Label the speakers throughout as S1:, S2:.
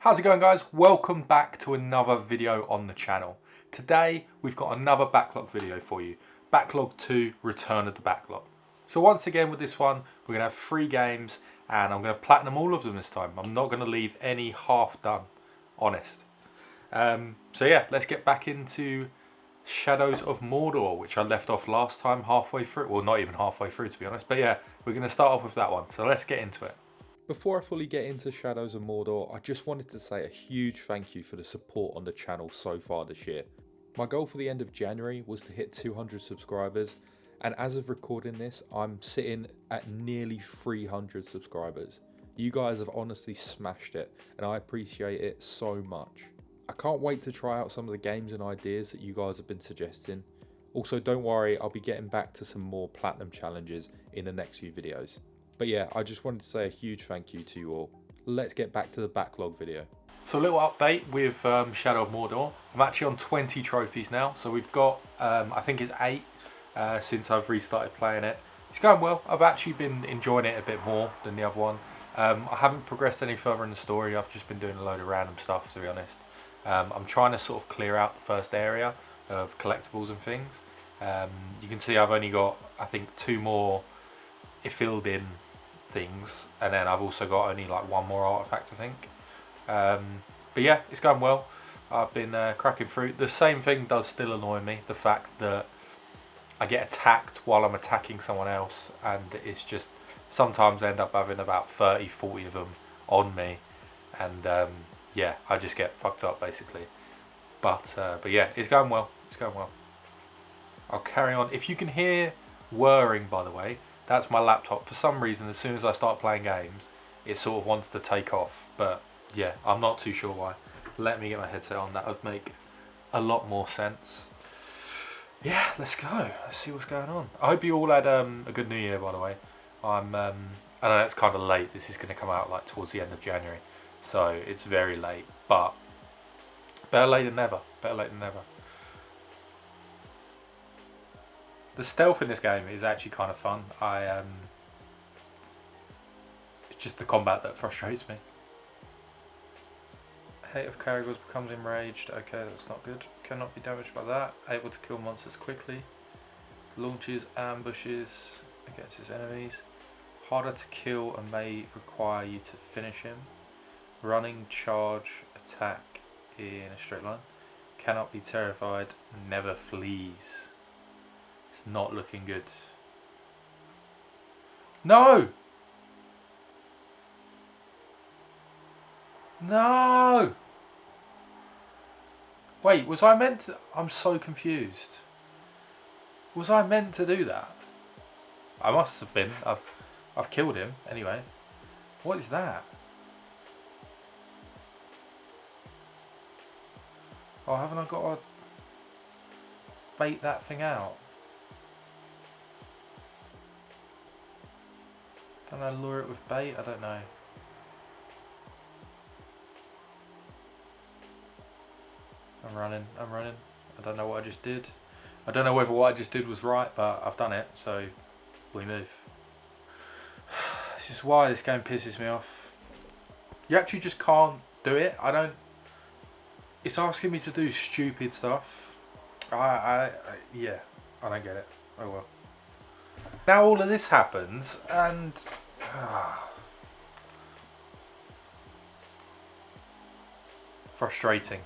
S1: How's it going, guys? Welcome back to another video on the channel. Today we've got another backlog video for you. Backlog 2, Return of the Backlog. So once again with this one, we're going to have 3 games and I'm going to platinum all of them this time. I'm not going to leave any half done, honest. So yeah, let's get back into Shadows of Mordor, which I left off last time halfway through. Well, not even halfway through to be honest. But yeah, we're going to start off with that one. So let's get into it. Before I fully get into Shadows of Mordor, I just wanted to say a huge thank you for the support on the channel so far this year. My goal for the end of January was to hit 200 subscribers, and as of recording this, I'm sitting at nearly 300 subscribers. You guys have honestly smashed it, and I appreciate it so much. I can't wait to try out some of the games and ideas that you guys have been suggesting. Also, don't worry, I'll be getting back to some more platinum challenges in the next few videos. But yeah, I just wanted to say a huge thank you to you all. Let's get back to the backlog video. So a little update with Shadow of Mordor. I'm actually on 20 trophies now. So we've got, I think it's 8 since I've restarted playing it. It's going well. I've actually been enjoying it a bit more than the other one. I haven't progressed any further in the story. I've just been doing a load of random stuff, to be honest. I'm trying to sort of clear out the first area of collectibles and things. You can see I've only got, I think, 2 more filled in things, and then I've also got only like 1 more artifact, I think. But yeah, it's going well. I've been cracking through. The same thing does still annoy me, the fact that I get attacked while I'm attacking someone else, and it's just sometimes I end up having about 30-40 of them on me, and yeah, I just get fucked up basically. But yeah, it's going well. It's going well. I'll carry on. If you can hear whirring, by the way, that's my laptop. For some reason, as soon as I start playing games, it sort of wants to take off. But yeah, I'm not too sure why. Let me get my headset on. That would make a lot more sense. Yeah, let's go. Let's see what's going on. I hope you all had a good New Year, by the way. I know it's kind of late. This is going to come out like towards the end of January, so it's very late. But better late than never. Better late than never. The stealth in this game is actually kind of fun. It's just the combat that frustrates me. Hate of Caragors becomes enraged. Okay, that's not good. Cannot be damaged by that. Able to kill monsters quickly. Launches ambushes against his enemies. Harder to kill and may require you to finish him. Running, charge, attack in a straight line. Cannot be terrified. Never flees. It's not looking good. No! No! Wait, was I meant to... I'm so confused. Was I meant to do that? I must have been. I've killed him anyway. What is that? Oh, haven't I got to bait that thing out? Don't I lure it with bait? I don't know. I'm running. I don't know what I just did. I don't know whether what I just did was right, but I've done it, so we move. This is why this game pisses me off. You actually just can't do it. I don't... It's asking me to do stupid stuff. Yeah, I don't get it. Oh well. Now all of this happens, and... Frustrating.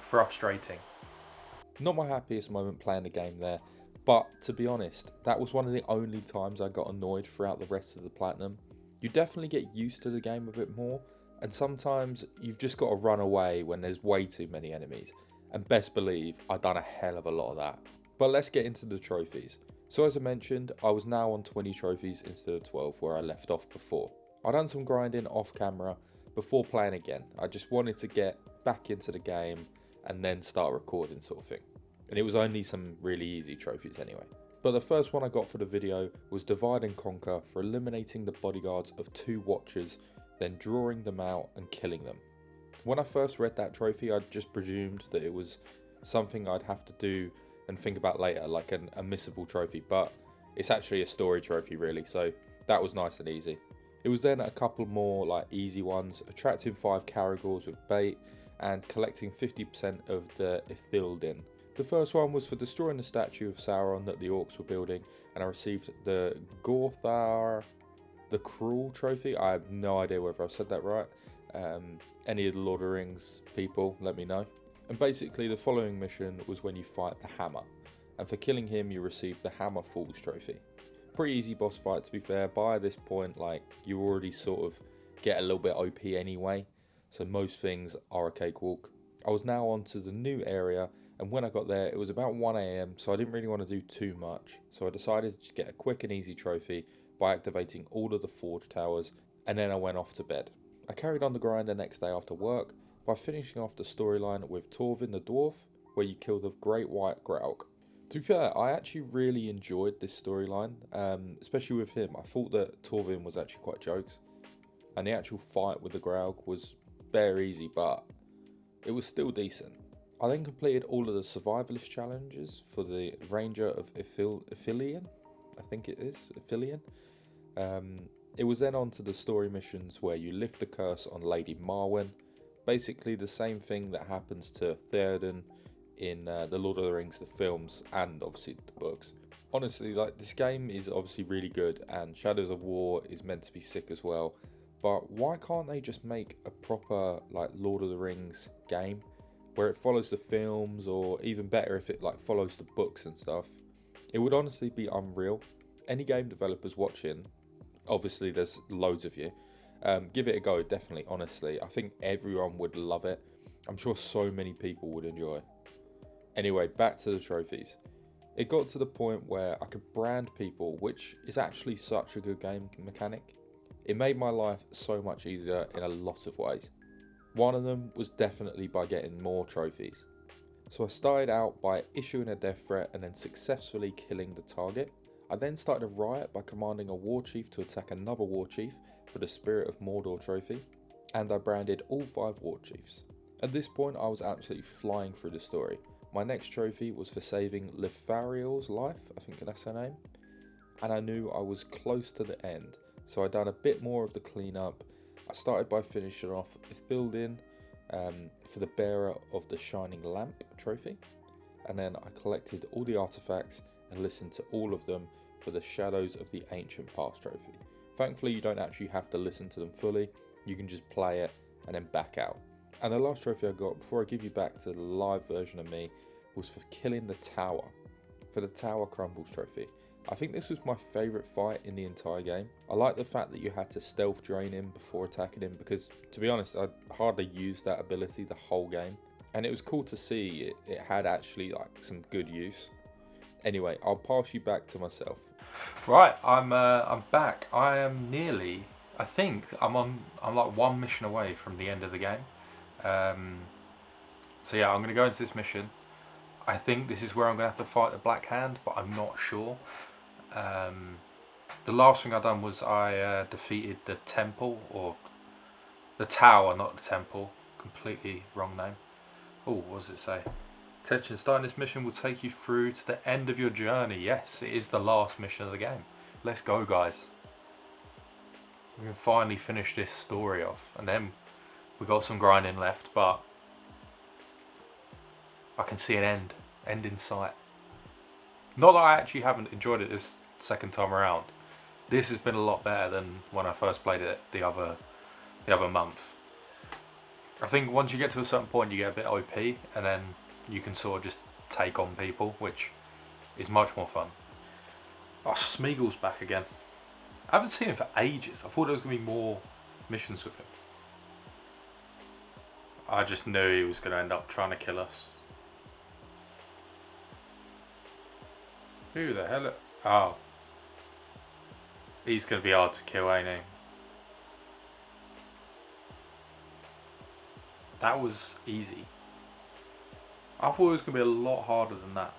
S1: Not my happiest moment playing the game there, but to be honest, that was one of the only times I got annoyed throughout the rest of the platinum. You definitely get used to the game a bit more, and sometimes you've just got to run away when there's way too many enemies, and best believe I've done a hell of a lot of that. But let's get into the trophies. So as I mentioned, I was now on 20 trophies instead of 12 where I left off before. I done some grinding off camera before playing again. I just wanted to get back into the game and then start recording sort of thing. And it was only some really easy trophies anyway. But the first one I got for the video was Divide and Conquer for eliminating the bodyguards of 2 watchers, then drawing them out and killing them. When I first read that trophy, I just presumed that it was something I'd have to do and think about later, like a missable trophy, but it's actually a story trophy really, so that was nice and easy. It was then a couple more like easy ones, attracting 5 Caragors with bait
S2: and collecting 50% of the Ithildin. The first one was for destroying the statue of Sauron that the orcs were building, and I received the Gorthar the Cruel trophy. I have no idea whether I've said that right. Any of the Lord of the Rings people, let me know. And basically the following mission was when you fight the Hammer, and for killing him you receive the Hammer Falls trophy. Pretty easy boss fight, to be fair. By this point, like, you already sort of get a little bit OP anyway, so most things are a cakewalk. I was now on to the new area, and when I got there it was about 1 AM, so I didn't really want to do too much, so I decided to just get a quick and easy trophy by activating all of the forge towers, and then I went off to bed. I carried on the grind the next day after work by finishing off the storyline with Torvin the Dwarf, where you kill the Great White Graug. To be fair, I actually really enjoyed this storyline, especially with him. I thought that Torvin was actually quite jokes, and the actual fight with the Graug was bare easy, but it was still decent. I then completed all of the survivalist challenges for the Ranger of Ithilien, I think it is, Ithilien. It was then on to the story missions where you lift the curse on Lady Marwen. Basically the same thing that happens to Theoden in the Lord of the Rings, the films, and obviously the books. Honestly, like, this game is obviously really good, and Shadows of War is meant to be sick as well. But why can't they just make a proper, like, Lord of the Rings game where it follows the films, or even better if it, like, follows the books and stuff? It would honestly be unreal. Any game developers watching, obviously there's loads of you, give it a go, definitely, honestly. I think everyone would love it. I'm sure so many people would enjoy. Anyway, back to the trophies. It got to the point where I could brand people, which is actually such a good game mechanic. It made my life so much easier in a lot of ways. One of them was definitely by getting more trophies. So I started out by issuing a death threat and then successfully killing the target. I then started a riot by commanding a war chief to attack another war chief for the Spirit of Mordor trophy, and I branded all 5 war chiefs. At this point I was absolutely flying through the story. My next trophy was for saving Lithariel's life, I think that's her name, and I knew I was close to the end, so I done a bit more of the cleanup. I started by finishing off Ithildin for the bearer of the Shining Lamp trophy, and then I collected all the artifacts and listened to all of them for the Shadows of the Ancient Past trophy. Thankfully you don't actually have to listen to them fully, you can just play it and then back out. And the last trophy I got before I give you back to the live version of me was for killing the tower, for the Tower Crumbles trophy. I think this was my favourite fight in the entire game. I like the fact that you had to stealth drain him before attacking him, because to be honest I hardly used that ability the whole game, and it was cool to see it had actually like some good use. Anyway, I'll pass you back to myself.
S1: Right, I'm back. I am nearly, I think I'm like 1 mission away from the end of the game. So yeah, I'm going to go into this mission. I think this is where I'm going to have to fight the Black Hand, but I'm not sure. The last thing I done was I defeated the temple, or the tower, not the temple. Completely wrong name. Oh, what does it say? Attention, starting this mission will take you through to the end of your journey. Yes, it is the last mission of the game. Let's go, guys. We can finally finish this story off, and then we got some grinding left, but I can see an end in sight. Not that I actually haven't enjoyed it this second time around. This has been a lot better than when I first played it the other month. I think once you get to a certain point you get a bit OP, and then you can sort of just take on people, which is much more fun. Oh, Smeagol's back again. I haven't seen him for ages. I thought there was going to be more missions with him. I just knew he was going to end up trying to kill us. Who the hell? Oh. He's going to be hard to kill, ain't he? That was easy. I thought it was going to be a lot harder than that.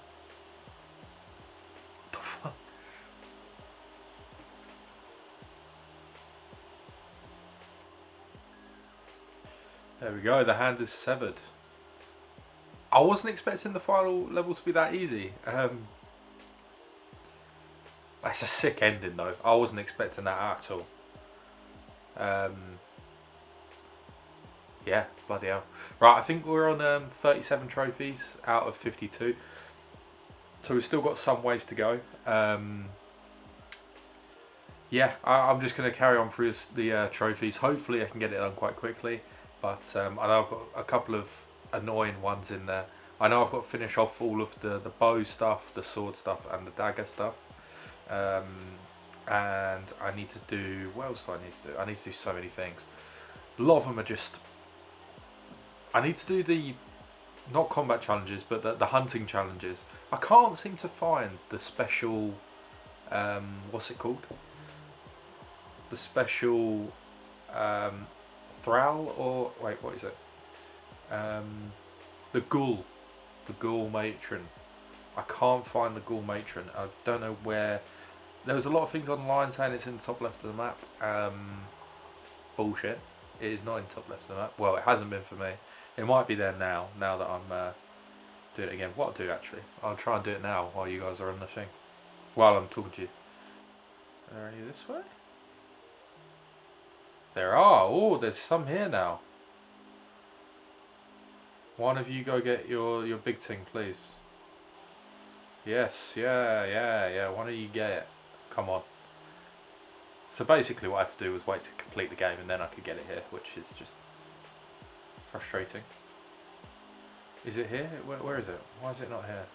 S1: What the fuck? There we go, the hand is severed. I wasn't expecting the final level to be that easy. It's a sick ending though. I wasn't expecting that at all. Yeah, bloody hell. Right, I think we're on 37 trophies out of 52. So we've still got some ways to go. Yeah, I'm just going to carry on through the trophies. Hopefully I can get it done quite quickly. But I know I've got a couple of annoying ones in there. I know I've got to finish off all of the bow stuff, the sword stuff, and the dagger stuff. And I need to do... What else do I need to do? I need to do so many things. A lot of them are just... I need to do the... Not combat challenges, but the hunting challenges. I can't seem to find the special... what's it called? The special... Thrall, or... Wait, what is it? The Ghoul. The Ghoul Matron. I can't find the Ghoul Matron. I don't know where... There was a lot of things online saying it's in the top left of the map. Bullshit. It is not in the top left of the map. Well, it hasn't been for me. It might be there now that I'm doing it again. What I'll do, actually, I'll try and do it now while you guys are on the thing. While I'm talking to you. Are there any this way? There are. Oh, there's some here now. One of you go get your big thing, please. Yes, yeah. One of you get it. Come on. So basically what I had to do was wait to complete the game and then I could get it here, which is just frustrating. Is it here? Where is it? Why is it not here?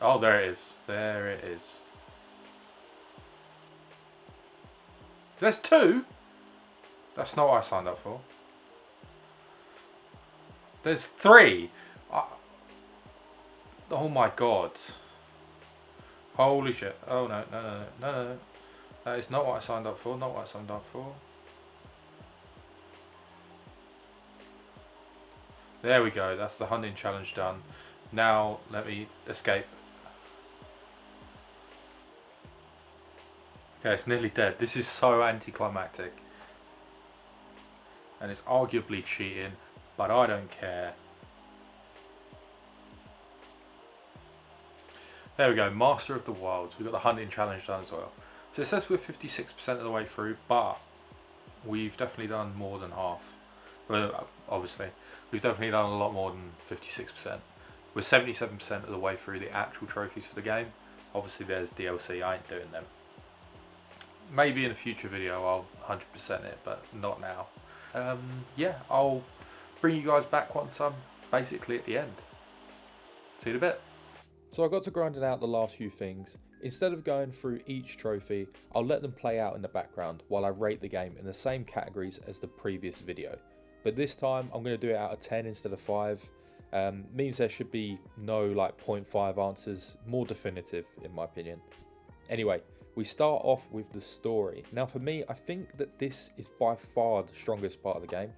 S1: Oh, there it is. There it is. There's two? That's not what I signed up for. There's three. Oh my god. Holy shit. Oh no. That is not what I signed up for. Not what I signed up for. There we go. That's the hunting challenge done. Now let me escape. Okay, it's nearly dead. This is so anticlimactic. And it's arguably cheating, but I don't care. There we go, Master of the Wilds. We've got the hunting challenge done as well. So it says we're 56% of the way through, but we've definitely done more than half. Well, obviously, we've definitely done a lot more than 56%. We're 77% of the way through the actual trophies for the game. Obviously there's DLC, I ain't doing them. Maybe in a future video I'll 100% it, but not now. Yeah, I'll bring you guys back once I'm basically at the end. See you in a bit.
S2: So I got to grinding out the last few things. Instead of going through each trophy, I'll let them play out in the background while I rate the game in the same categories as the previous video. But this time I'm going to do it out of 10 instead of 5. Means there should be no like 0.5 answers, more definitive in my opinion. Anyway, we start off with the story. Now for me, I think that this is by far the strongest part of the game.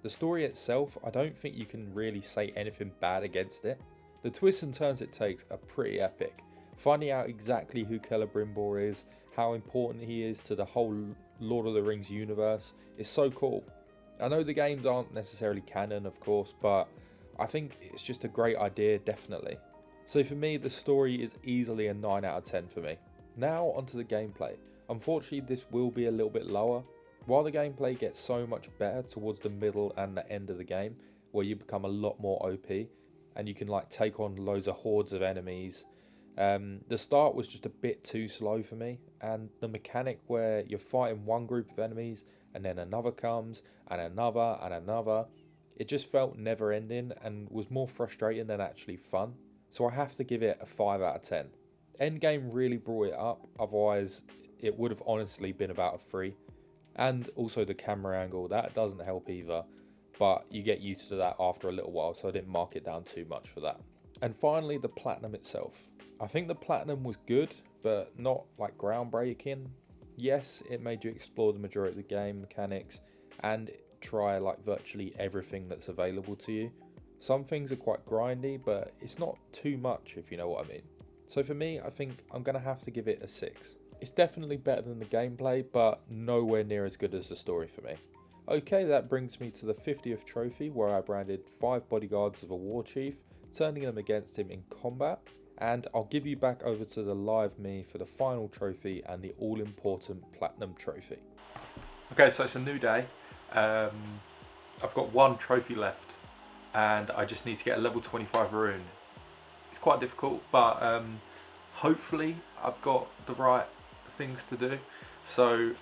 S2: The story itself, I don't think you can really say anything bad against it. The twists and turns it takes are pretty epic. Finding out exactly who Celebrimbor is, how important he is to the whole Lord of the Rings universe is so cool. I know the games aren't necessarily canon, of course, but I think it's just a great idea, definitely. So for me, the story is easily a 9 out of 10 for me. Now onto the gameplay. Unfortunately, this will be a little bit lower. While the gameplay gets so much better towards the middle and the end of the game, where you become a lot more OP, and you can like take on loads of hordes of enemies. The start was just a bit too slow for me, and the mechanic where you're fighting one group of enemies and then another comes and another, it just felt never ending and was more frustrating than actually fun. So I have to give it a 5 out of 10. Endgame really brought it up, otherwise it would have honestly been about a 3. And also the camera angle, that doesn't help either. But you get used to that after a little while, so I didn't mark it down too much for that. And finally, the platinum itself. I think the platinum was good, but not like groundbreaking. Yes, it made you explore the majority of the game mechanics and try like virtually everything that's available to you. Some things are quite grindy, but it's not too much if you know what I mean. So for me, I think I'm going to have to give it a 6. It's definitely better than the gameplay, but nowhere near as good as the story for me. Okay, that brings me to the 50th trophy, where I branded 5 bodyguards of a war chief, turning them against him in combat, and I'll give you back over to the live me for the final trophy and the all-important platinum trophy.
S1: Okay, so it's a new day. I've got one trophy left, and I just need to get a level 25 rune. It's quite difficult, but hopefully I've got the right things to do. So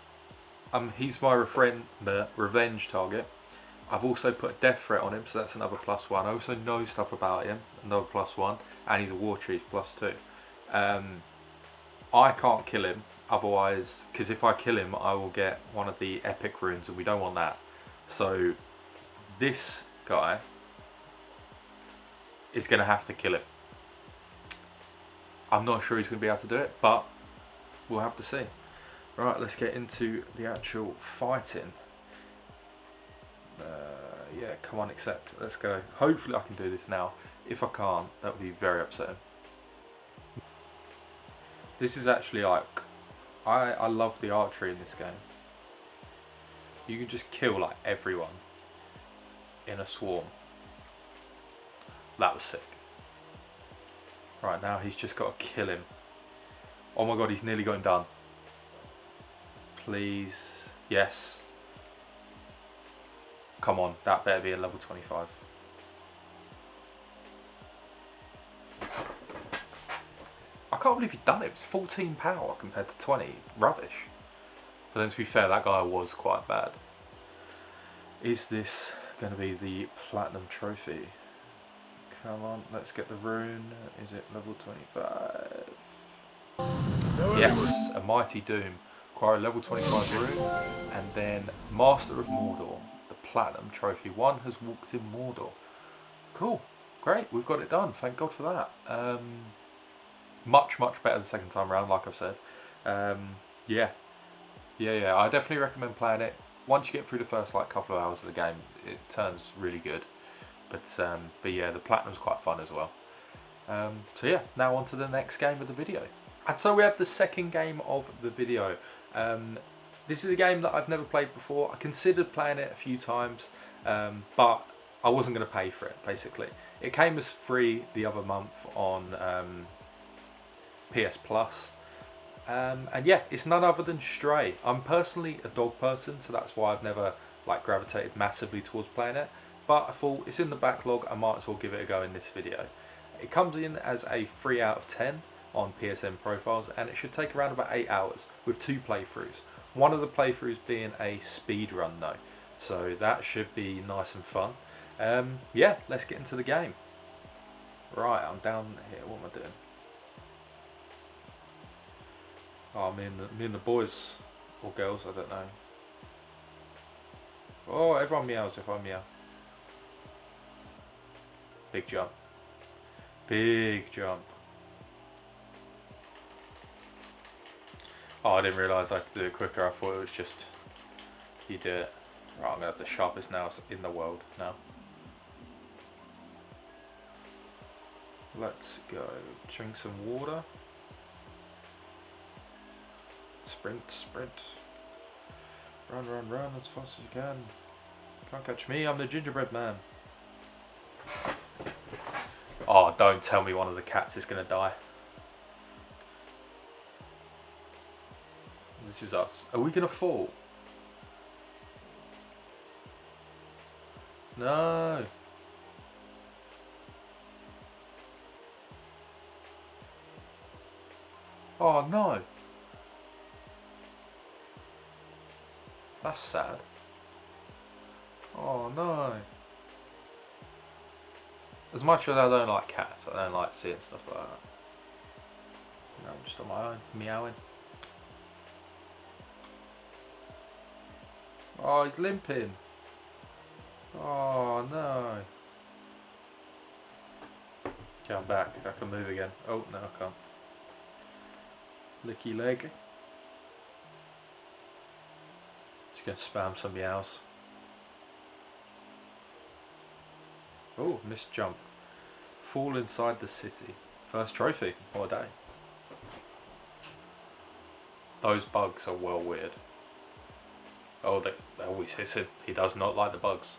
S1: he's my revenge target. I've also put a death threat on him, so that's another +1. I also know stuff about him, another +1, and he's a war chief +2. I can't kill him, otherwise, because if I kill him, I will get one of the epic runes, and we don't want that. So this guy is going to have to kill him. I'm not sure he's going to be able to do it, but we'll have to see. Right, let's get into the actual fighting. Yeah, come on, accept. Let's go. Hopefully I can do this now. If I can't, that would be very upsetting. This is actually like, I love the archery in this game. You can just kill like everyone in a swarm. That was sick. Right, now he's just got to kill him. Oh my god, he's nearly got him done. Please. Yes. Come on, that better be a level 25. I can't believe he'd done it. It's 14 power compared to 20. Rubbish. But then to be fair, that guy was quite bad. Is this going to be the platinum trophy? Come on, let's get the rune. Is it level 25? Yes, a mighty doom. Acquire a level 25 rune, and then Master of Mordor, the platinum trophy. One has walked in Mordor. Cool, great, we've got it done. Thank God for that. Much better the second time around, like I've said. Yeah. I definitely recommend playing it. Once you get through the first like couple of hours of the game, it turns really good. But yeah, the platinum's quite fun as well. So yeah, now on to the next game of the video. And so we have the second game of the video. This is a game that I've never played before. I considered playing it a few times, but I wasn't going to pay for it, basically. It came as free the other month on PS Plus. And yeah, it's none other than Stray. I'm personally a dog person, so that's why I've never like gravitated massively towards playing it. But I thought it's in the backlog, I might as well give it a go in this video. It comes in as a 3 out of 10 on PSN profiles, and it should take around about 8 hours with 2 playthroughs. One of the playthroughs being a speed run though, so that should be nice and fun. Yeah, let's get into the game. Right, I'm down here. What am I doing? Oh, me and the boys or girls, I don't know. Oh, everyone meows if I meow. Big jump. Big jump. Oh, I didn't realise I had to do it quicker. I thought it was just you do it. Right, I'm going to have the sharpest nails in the world now. Let's go. Drink some water. Sprint. Run as fast as you can. Can't catch me, I'm the gingerbread man. Oh, don't tell me one of the cats is going to die. This is us. Are we going to fall? No. Oh no. That's sad. Oh no. As much as I don't like cats, I don't like seeing stuff like that. You know, I'm just on my own, meowing. Oh, he's limping. Oh no. Okay, I'm back. I can move again. Oh, no, I can't. Licky leg. Just gonna spam some meows. Oh, missed jump. Fall inside the city. First trophy. What a day. Those bugs are well weird. Oh, they always hiss him. He does not like the bugs.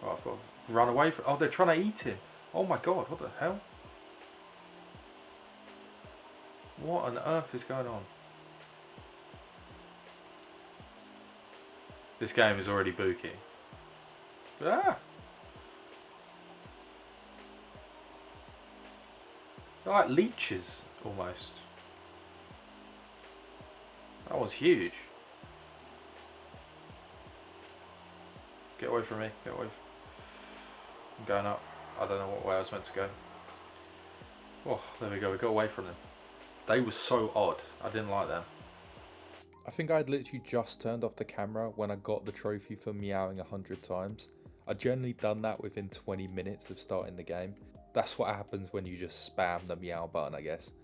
S1: Oh, I've got to run away from. Oh, they're trying to eat him. Oh my god, what the hell? What on earth is going on? This game is already booky. Ah! They're like leeches, almost. That was huge. Get away from me, get away. I'm going up. I don't know what way I was meant to go. Oh, there we go, we got away from them. They were so odd. I didn't like them.
S2: I think I'd literally just turned off the camera when I got the trophy for meowing 100 times. I'd generally done that within 20 minutes of starting the game. That's what happens when you just spam the meow button, I guess.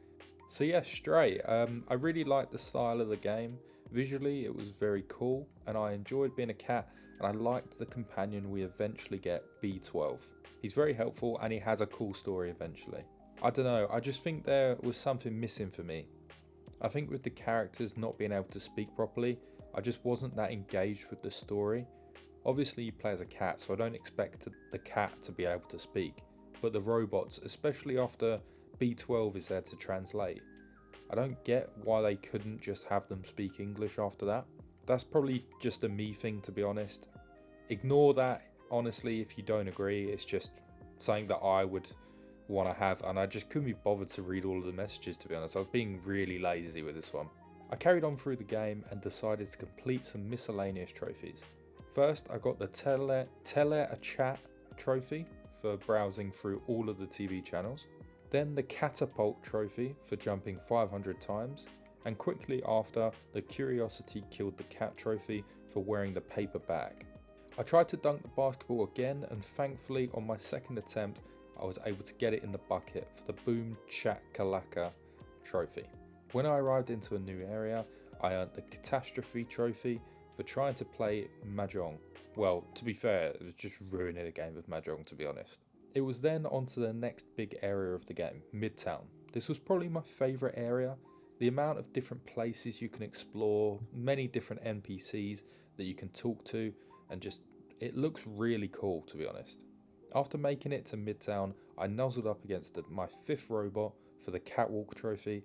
S2: So yeah, Stray. I really liked the style of the game. Visually, it was very cool, and I enjoyed being a cat, and I liked the companion we eventually get, B12. He's very helpful, and he has a cool story eventually. I don't know, I just think there was something missing for me. I think with the characters not being able to speak properly, I just wasn't that engaged with the story. Obviously you play as a cat, so I don't expect the cat to be able to speak, but the robots, especially after B12 is there to translate, I don't get why they couldn't just have them speak English after that. That's probably just a me thing, to be honest. Ignore that, honestly, if you don't agree. It's just something that I would want to have, and I just couldn't be bothered to read all of the messages, to be honest. I was being really lazy with this one. I carried on through the game and decided to complete some miscellaneous trophies. First, I got the Tele a Chat trophy for browsing through all of the TV channels. Then the Catapult trophy for jumping 500 times. And quickly after, the Curiosity Killed the Cat trophy for wearing the paper bag. I tried to dunk the basketball again, and thankfully on my second attempt, I was able to get it in the bucket for the Boom Chakalaka trophy. When I arrived into a new area, I earned the Catastrophe trophy for trying to play Mahjong. Well, to be fair, it was just ruining a game of Mahjong, to be honest. It was then on to the next big area of the game, Midtown. This was probably my favourite area. The amount of different places you can explore, many different NPCs that you can talk to, and just, it looks really cool, to be honest. After making it to Midtown, I nuzzled up against my 5th robot for the Catwalk trophy,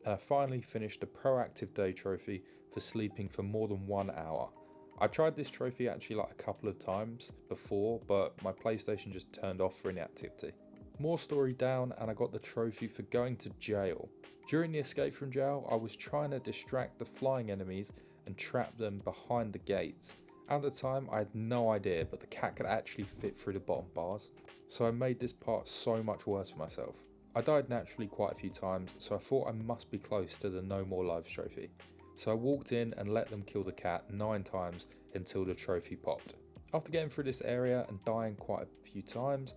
S2: and I finally finished the Proactive Day trophy for sleeping for more than 1 hour. I tried this trophy actually like a couple of times before, but my PlayStation just turned off for inactivity. More story down, and I got the trophy for going to jail. During the escape from jail, I was trying to distract the flying enemies and trap them behind the gates. At the time, I had no idea, but the cat could actually fit through the bottom bars, so I made this part so much worse for myself. I died naturally quite a few times, so I thought I must be close to the No More Lives trophy. So I walked in and let them kill the cat 9 times until the trophy popped. After getting through this area and dying quite a few times,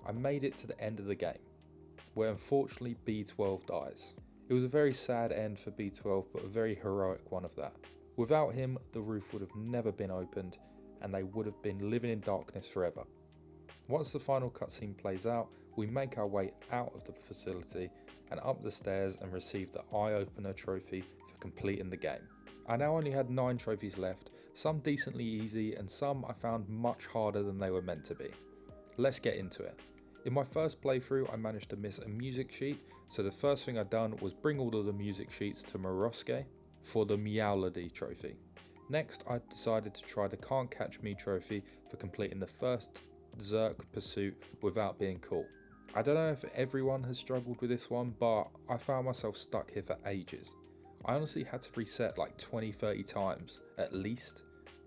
S2: I made it to the end of the game, where unfortunately B12 dies. It was a very sad end for B12, but a very heroic one of that. Without him, the roof would have never been opened, and they would have been living in darkness forever. Once the final cutscene plays out, we make our way out of the facility and up the stairs and receive the Eye Opener trophy for completing the game. I now only had 9 trophies left, some decently easy and some I found much harder than they were meant to be. Let's get into it. In my first playthrough, I managed to miss a music sheet, so the first thing I'd done was bring all of the music sheets to Moroske for the Meowlody trophy. Next, I decided to try the Can't Catch Me trophy for completing the first Zerk pursuit without being caught. I don't know if everyone has struggled with this one, but I found myself stuck here for ages. I honestly had to reset like 20-30 times, at least.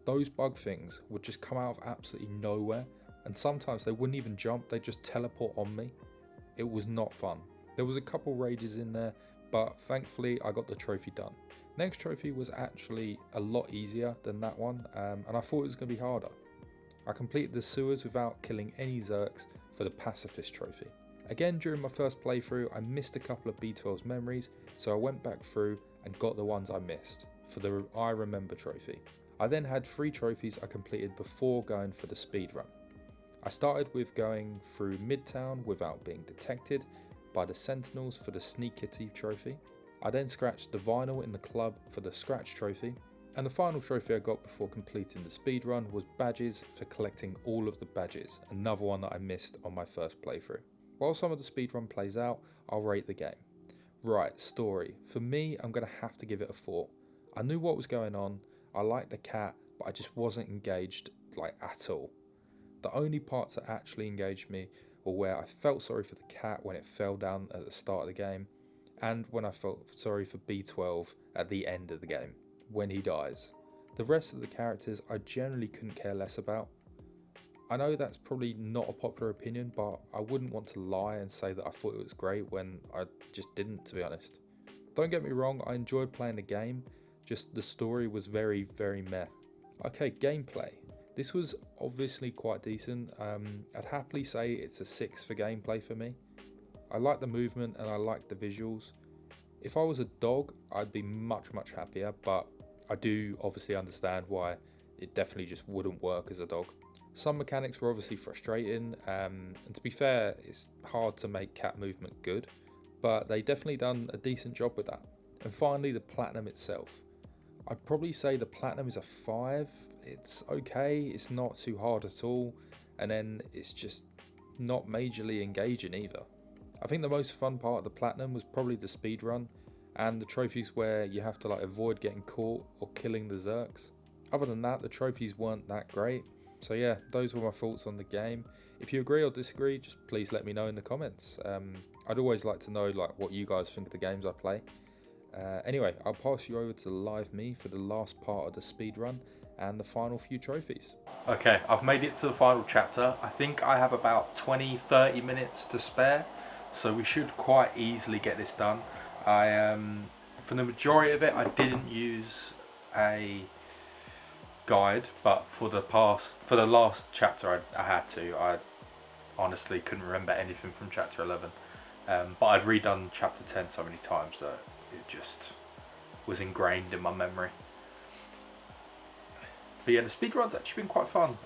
S2: Those bug things would just come out of absolutely nowhere, and sometimes they wouldn't even jump, they'd just teleport on me. It was not fun. There was a couple rages in there, but thankfully I got the trophy done. Next trophy was actually a lot easier than that one, and I thought it was going to be harder. I completed the sewers without killing any Zerks for the Pacifist trophy. Again, during my first playthrough, I missed a couple of B12's memories, so I went back through and got the ones I missed for the I Remember trophy. I then had 3 trophies I completed before going for the speedrun. I started with going through Midtown without being detected by the Sentinels for the Sneakity trophy. I then scratched the vinyl in the club for the Scratch trophy, and the final trophy I got before completing the speedrun was badges for collecting all of the badges, another one that I missed on my first playthrough. While some of the speedrun plays out, I'll rate the game. Right, story. For me, I'm going to have to give it a 4. I knew what was going on, I liked the cat, but I just wasn't engaged like at all. The only parts that actually engaged me were where I felt sorry for the cat when it fell down at the start of the game, and when I felt sorry for B12 at the end of the game, when he dies. The rest of the characters I generally couldn't care less about. I know that's probably not a popular opinion, but I wouldn't want to lie and say that I thought it was great when I just didn't, to be honest. Don't get me wrong, I enjoyed playing the game, just the story was very, very meh. Okay, gameplay. This was obviously quite decent. I'd happily say it's a 6 for gameplay for me. I like the movement and I like the visuals. If I was a dog, I'd be much, much happier, but I do obviously understand why it definitely just wouldn't work as a dog. Some mechanics were obviously frustrating, and to be fair, it's hard to make cat movement good, but they definitely done a decent job with that. And finally, the platinum itself. I'd probably say the platinum is a 5. It's okay, it's not too hard at all, and then it's just not majorly engaging either. I think the most fun part of the platinum was probably the speed run and the trophies where you have to like avoid getting caught or killing the Zerks. Other than that, the trophies weren't that great. So yeah, those were my thoughts on the game. If you agree or disagree, just please let me know in the comments. I'd always like to know like what you guys think of the games I play. Anyway, I'll pass you over to live me for the last part of the speed run and the final few trophies.
S1: Okay, I've made it to the final chapter. I think I have about 20-30 minutes to spare, so we should quite easily get this done. For the majority of it, I didn't use a guide, but for the last chapter I had to. I honestly couldn't remember anything from chapter 11, but I'd redone chapter 10 so many times that it just was ingrained in my memory. But yeah, the speedrun's actually been quite fun.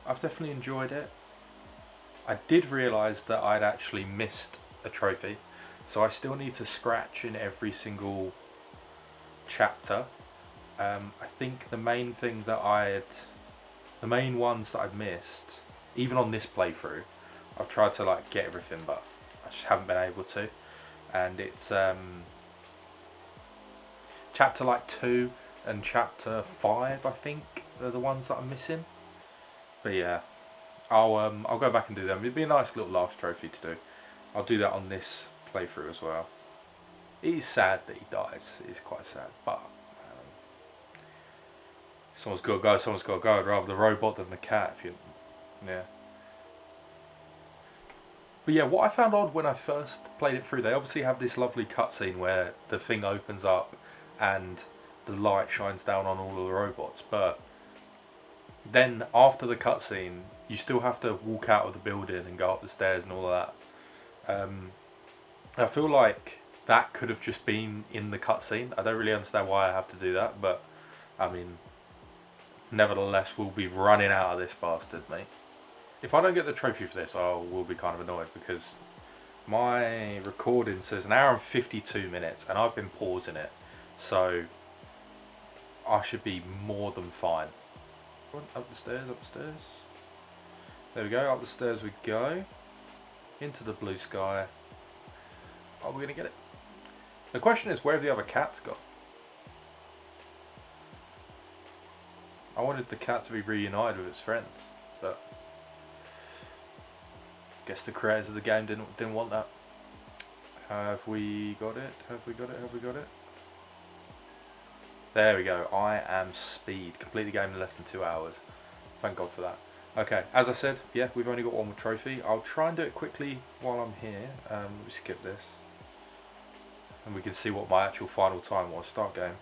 S1: I've definitely enjoyed it. I did realise that I'd actually missed a trophy, so I still need to scratch in every single chapter. I think the main ones that I'd missed, even on this playthrough, I've tried to like get everything, but I just haven't been able to. And it's chapter like 2 and chapter 5, I think, are the ones that I'm missing. But yeah, I'll go back and do them. It'd be a nice little last trophy to do. I'll do that on this playthrough as well. It is sad that he dies. It is quite sad, but someone's got to go. Someone's got to go. I'd rather the robot than the cat. Yeah. But yeah, what I found odd when I first played it through, they obviously have this lovely cutscene where the thing opens up and the light shines down on all of the robots. But then after the cutscene, you still have to walk out of the building and go up the stairs and all of that. I feel like that could have just been in the cutscene. I don't really understand why I have to do that, but I mean, nevertheless, we'll be running out of this bastard, mate. If I don't get the trophy for this, I will be kind of annoyed because my recording says 1 hour and 52 minutes and I've been pausing it, so I should be more than fine. Up the stairs, up the stairs. There we go, up the stairs we go. Into the blue sky. Are we going to get it? The question is, where have the other cats gone? I wanted the cat to be reunited with its friends, but guess the creators of the game didn't want that. Have we got it? Have we got it? Have we got it? There we go. I am speed. Complete the game in less than 2 hours. Thank God for that. Okay, as I said, yeah, we've only got one more trophy. I'll try and do it quickly while I'm here. We skip this. And we can see what my actual final time was. Start game.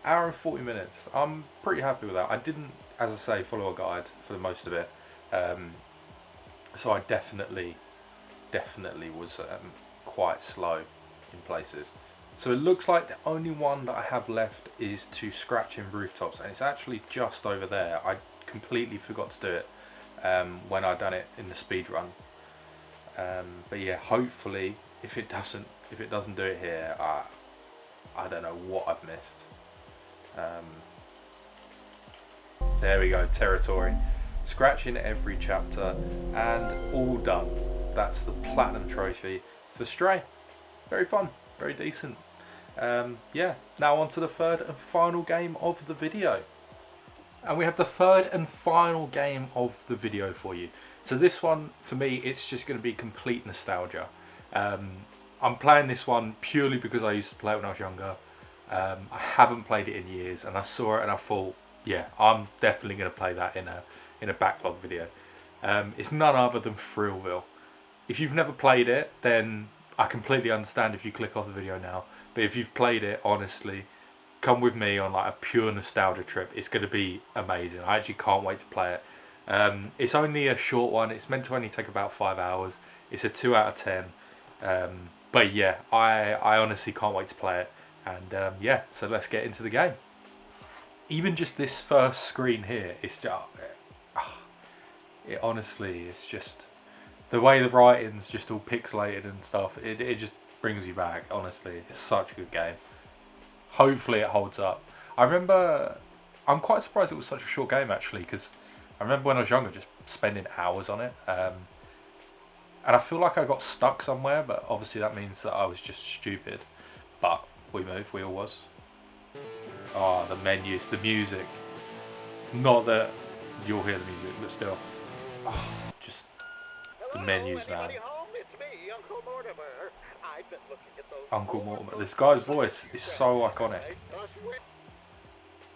S1: 1 hour and 40 minutes. I'm pretty happy with that. I didn't, as I say, follow a guide for the most of it. So I definitely was quite slow in places. So it looks like the only one that I have left is to scratch in rooftops, and it's actually just over there. I completely forgot to do it when I done it in the speed run. But yeah, hopefully, if it doesn't do it here, I don't know what I've missed. There we go, territory. Scratch in every chapter and all done. That's the platinum trophy for Stray. Very fun, very decent. Yeah, now on to the third and final game of the video. And we have the third and final game of the video for you. So this one, for me, it's just going to be complete nostalgia. I'm playing this one purely because I used to play it when I was younger. I haven't played it in years, and I saw it and I thought, yeah, I'm definitely going to play that in a backlog video. It's none other than Thrillville. If you've never played it, then I completely understand if you click off the video now. But if you've played it, honestly, come with me on like a pure nostalgia trip. It's going to be amazing. I actually can't wait to play it. It's only a short one. It's meant to only take about 5 hours. It's a 2 out of 10. But yeah, I honestly can't wait to play it. And yeah, so let's get into the game. Even just this first screen here, it's just, it honestly, it's just, the way the writing's just all pixelated and stuff, it just brings you back, honestly. It's such a good game. Hopefully it holds up. I'm quite surprised it was such a short game actually, because I remember when I was younger just spending hours on it. And I feel like I got stuck somewhere, but obviously that means that I was just stupid. But we all was. Oh, the menus, the music. Not that you'll hear the music, but still. Oh, just the menus, man.
S3: Home? It's me, Uncle Mortimer. I've been looking at those
S1: Uncle Mortimer. This guy's voice is so iconic.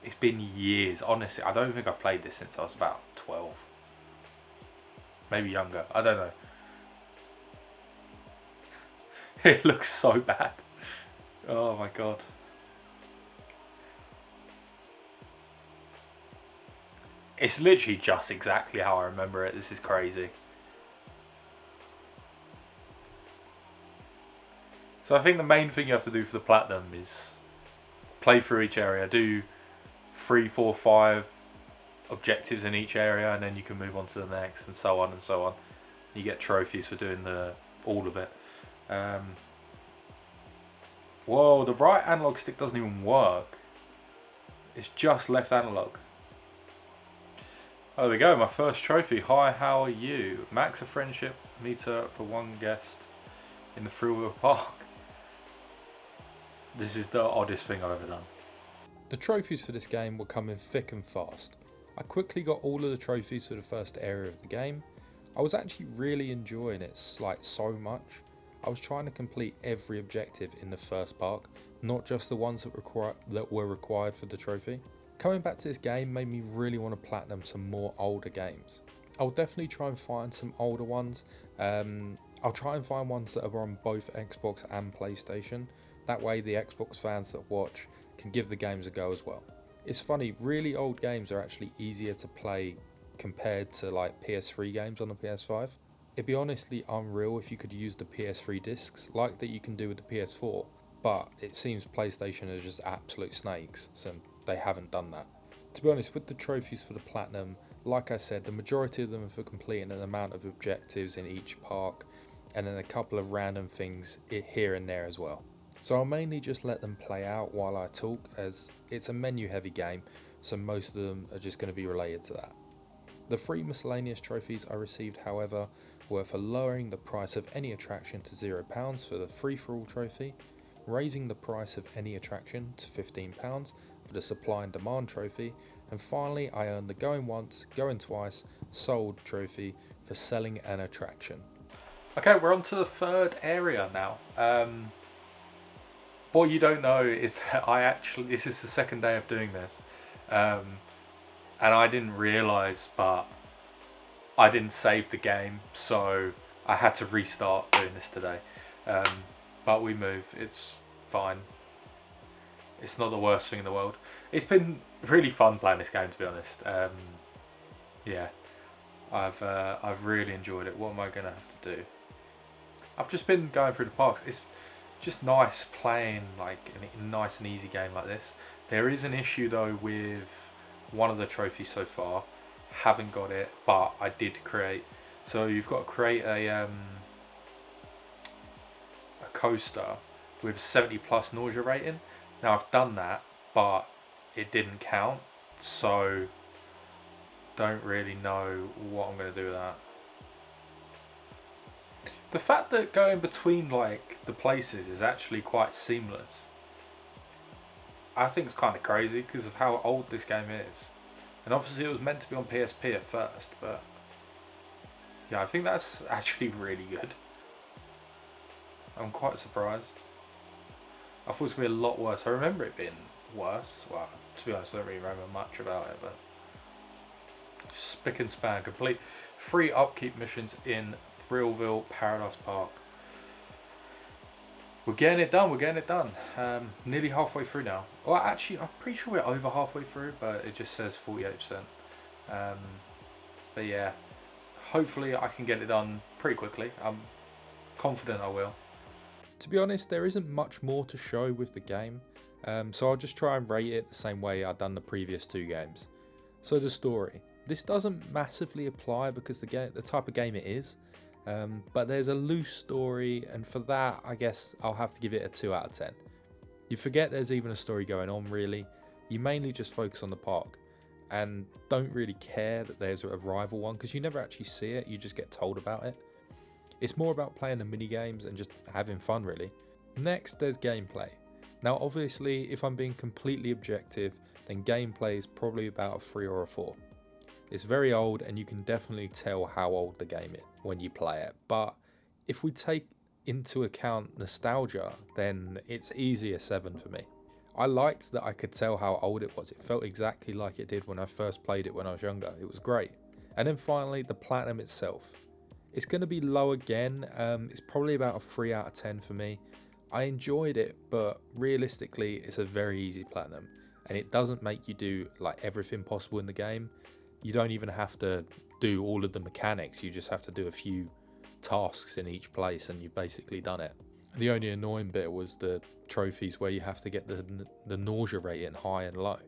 S1: It's been years, honestly. I don't think I played this since I was about 12. Maybe younger. I don't know. It looks so bad. Oh my god. It's literally just exactly how I remember it. This is crazy. So I think the main thing you have to do for the platinum is play through each area, do 3, 4, 5 objectives in each area, and then you can move on to the next, and so on and so on. You get trophies for doing all of it. Whoa, the right analog stick doesn't even work. It's just left analog. Oh, there we go, my first trophy. Hi, how are you? Max a friendship meter for one guest in the Thrillville Park. This is the oddest thing I've ever done.
S2: The trophies for this game were coming thick and fast. I quickly got all of the trophies for the first area of the game. I was actually really enjoying it so much. I was trying to complete every objective in the first park, not just the ones that were required for the trophy. Coming back to this game made me really want to platinum some more older games. I'll definitely try and find some older ones. I'll try and find ones that are on both Xbox and PlayStation. That way the Xbox fans that watch can give the games a go as well. It's funny, really old games are actually easier to play compared to like PS3 games on the PS5. It'd be honestly unreal if you could use the PS3 discs like that you can do with the PS4, but it seems PlayStation are just absolute snakes, so they haven't done that. To be honest, with the trophies for the platinum, like I said, the majority of them are for completing an amount of objectives in each park, and then a couple of random things here and there as well. So I'll mainly just let them play out while I talk, as it's a menu heavy game, so most of them are just going to be related to that. The 3 miscellaneous trophies I received, however, were for lowering the price of any attraction to £0 for the free-for-all trophy, raising the price of any attraction to £15 for the supply and demand trophy, and finally I earned the going once, going twice, sold trophy for selling an attraction.
S1: Okay, we're on to the third area now. What you don't know is that this is the second day of doing this, and I didn't realise, but I didn't save the game, so I had to restart doing this today. But we move, it's fine. It's not the worst thing in the world. It's been really fun playing this game, to be honest. Yeah, I've really enjoyed it. What am I gonna have to do? I've just been going through the parks. It's just nice playing like a nice and easy game like this. There is an issue though with one of the trophies so far. Haven't got it, but I did create. So you've got to create a coaster with 70 plus nausea rating. Now I've done that, but it didn't count, so don't really know what I'm going to do with that. The fact that going between like the places is actually quite seamless. I think it's kind of crazy because of how old this game is. And obviously it was meant to be on PSP at first, but yeah, I think that's actually really good. I'm quite surprised. I thought it was going to be a lot worse. I remember it being worse. Well, to be honest, I don't really remember much about it, but spick and span, complete free upkeep missions in Thrillville Paradise Park. We're getting it done, we're getting it done. Nearly halfway through now. Well, actually, I'm pretty sure we're over halfway through, but it just says 48%. But yeah, hopefully I can get it done pretty quickly. I'm confident I will.
S2: To be honest, there isn't much more to show with the game, so I'll just try and rate it the same way I've done the previous 2 games. So the story. This doesn't massively apply because the type of game it is, but there's a loose story, and for that I guess I'll have to give it a 2 out of 10. You forget there's even a story going on really. You mainly just focus on the park and don't really care that there's a rival one because you never actually see it, you just get told about it. It's more about playing the mini games and just having fun really. Next there's gameplay. Now obviously if I'm being completely objective, then gameplay is probably about a 3 or a 4. It's very old and you can definitely tell how old the game is when you play it, but if we take into account nostalgia, then it's easy a 7 for me. I liked that I could tell how old it was. It felt exactly like it did when I first played it when I was younger. It was great. And then finally the platinum itself. It's going to be low again. It's probably about a 3 out of 10 for me. I enjoyed it, but realistically it's a very easy platinum and it doesn't make you do like everything possible in the game. You don't even have to do all of the mechanics, you just have to do a few tasks in each place and you've basically done it. The only annoying bit was the trophies where you have to get the nausea rating high and low.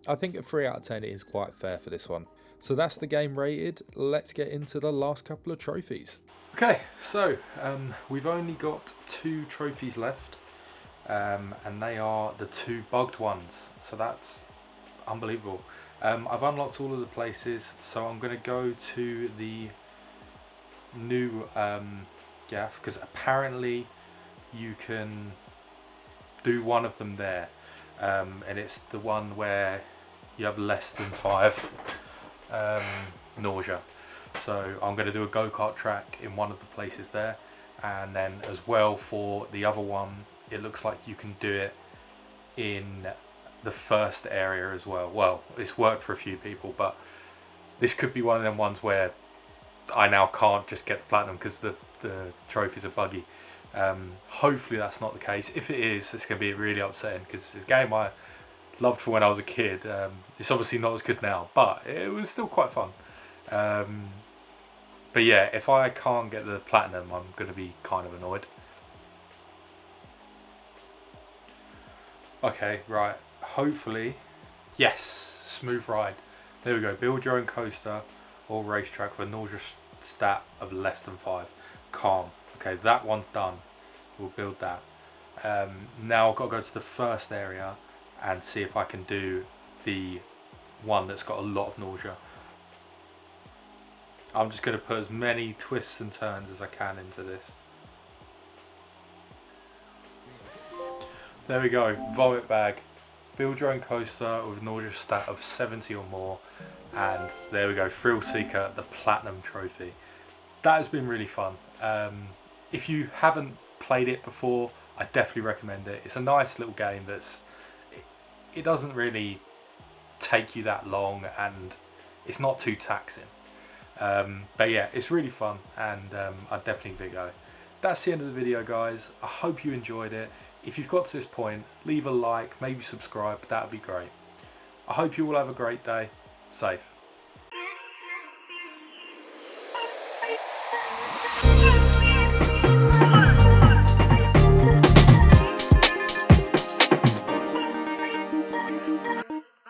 S2: I think a 3 out of 10 is quite fair for this one. So that's the game rated. Let's get into the last couple of trophies.
S1: Okay, so we've only got 2 trophies left, and they are the 2 bugged ones, so that's unbelievable. I've unlocked all of the places, so I'm going to go to the new gaff, because apparently you can do one of them there, and it's the one where you have less than 5 nausea. So I'm going to do a go-kart track in one of the places there, and then as well for the other one it looks like you can do it in the first area as well. Well, it's worked for a few people, but this could be one of them ones where I now can't just get the platinum because the trophies are buggy. Hopefully that's not the case. If it is, it's going to be really upsetting because it's a game I loved for when I was a kid. It's obviously not as good now, but it was still quite fun. But yeah, if I can't get the platinum, I'm going to be kind of annoyed. Okay, right. Hopefully, yes, smooth ride. There we go. Build your own coaster or racetrack with a nausea stat of less than 5. Calm. Okay, that one's done. We'll build that. Now I've got to go to the first area and see if I can do the one that's got a lot of nausea. I'm just going to put as many twists and turns as I can into this. There we go, vomit bag. Build your own coaster with a nausea stat of 70 or more. And there we go, Thrill Seeker, the Platinum Trophy. That has been really fun. If you haven't played it before, I definitely recommend it. It's a nice little game that's... It doesn't really take you that long and it's not too taxing. But yeah, it's really fun and I'd definitely give it a go. That's the end of the video, guys. I hope you enjoyed it. If you've got to this point, leave a like, maybe subscribe, that would be great. I hope you all have a great day. Safe.